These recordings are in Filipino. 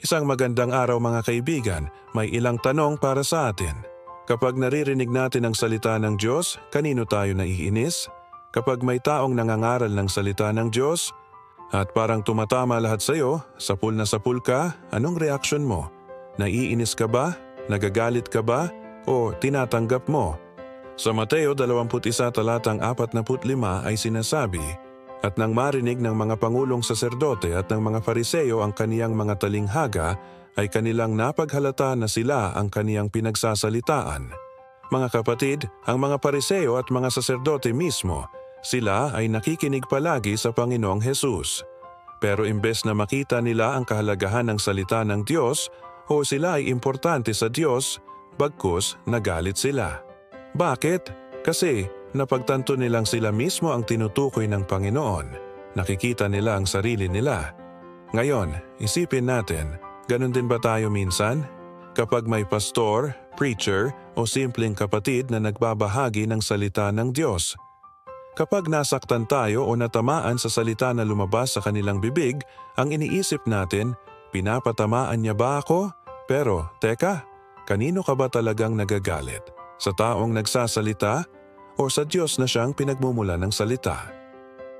Isang magandang araw mga kaibigan, may ilang tanong para sa atin. Kapag naririnig natin ang salita ng Diyos, kanino tayo naiinis? Kapag may taong nangangaral ng salita ng Diyos at parang tumatama lahat sa iyo, sapul na sapul ka, anong reaksyon mo? Naiinis ka ba? Nagagalit ka ba? O tinatanggap mo? Sa Mateo 21 talatang 45 ay sinasabi, "At nang marinig ng mga pangulong saserdote at ng mga Fariseo ang kaniyang mga talinghaga, ay kanilang napaghalata na sila ang kaniyang pinagsasalitaan." Mga kapatid, ang mga Fariseo at mga saserdote mismo, sila ay nakikinig palagi sa Panginoong Hesus. Pero imbes na makita nila ang kahalagahan ng salita ng Diyos o sila ay importante sa Diyos, bagkus nagalit sila. Bakit? Kasi napagtanto nilang sila mismo ang tinutukoy ng Panginoon. Nakikita nila ang sarili nila. Ngayon, isipin natin, ganun din ba tayo minsan? Kapag may pastor, preacher o simpleng kapatid na nagbabahagi ng salita ng Diyos. Kapag nasaktan tayo o natamaan sa salita na lumabas sa kanilang bibig, ang iniisip natin, pinapatamaan niya ba ako? Pero, teka, kanino ka ba talagang nagagalit? Sa taong nagsasalita o sa Diyos na siyang pinagmumula ng salita?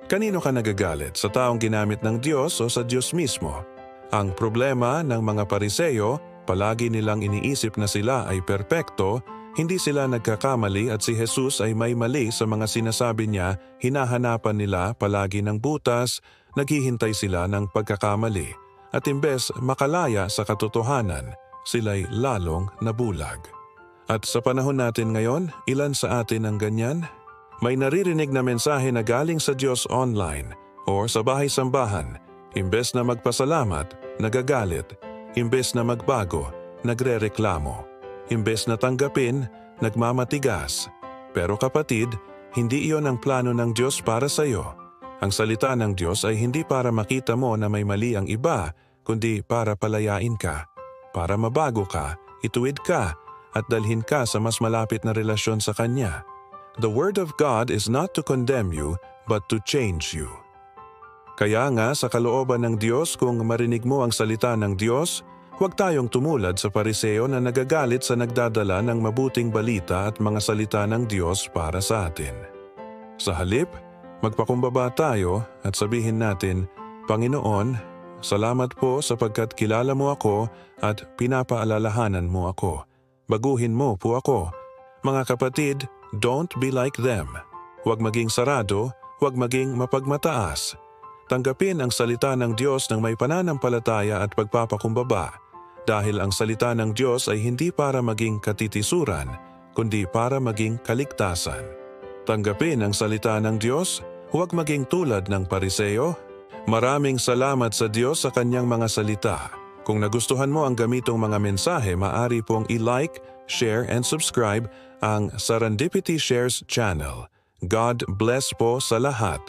Kanino ka nagagalit? Sa taong ginamit ng Diyos o sa Diyos mismo? Ang problema ng mga Pariseo, palagi nilang iniisip na sila ay perpekto, hindi sila nagkakamali at si Jesus ay may mali sa mga sinasabi niya, hinahanapan nila palagi ng butas, naghihintay sila ng pagkakamali. At imbes makalaya sa katotohanan, sila'y lalong nabulag. At sa panahon natin ngayon, ilan sa atin ang ganyan? May naririnig na mensahe na galing sa Diyos online o sa bahay-sambahan. Imbes na magpasalamat, nagagalit. Imbes na magbago, nagrereklamo. Imbes na tanggapin, nagmamatigas. Pero kapatid, hindi iyon ang plano ng Diyos para sa iyo. Ang salita ng Diyos ay hindi para makita mo na may mali ang iba, kundi para palayain ka, para mabago ka, ituwid ka, at dalhin ka sa mas malapit na relasyon sa Kanya. The Word of God is not to condemn you, but to change you. Kaya nga sa kalooban ng Diyos, kung marinig mo ang salita ng Diyos, huwag tayong tumulad sa Pariseo na nagagalit sa nagdadala ng mabuting balita at mga salita ng Diyos para sa atin. Sa halip, magpakumbaba tayo at sabihin natin, "Panginoon, salamat po sapagkat kilala mo ako at pinapaalalahanan mo ako. Baguhin mo po ako." Mga kapatid, don't be like them. Huwag maging sarado, huwag maging mapagmataas. Tanggapin ang salita ng Diyos ng may pananampalataya at pagpapakumbaba, dahil ang salita ng Diyos ay hindi para maging katitisuran, kundi para maging kaligtasan. Tanggapin ang salita ng Diyos, huwag maging tulad ng Pariseo. Maraming salamat sa Diyos sa Kanyang mga salita. Kung nagustuhan mo ang gamitong mga mensahe, maaari pong i-like, share, and subscribe ang Serendipity Shares channel. God bless po sa lahat.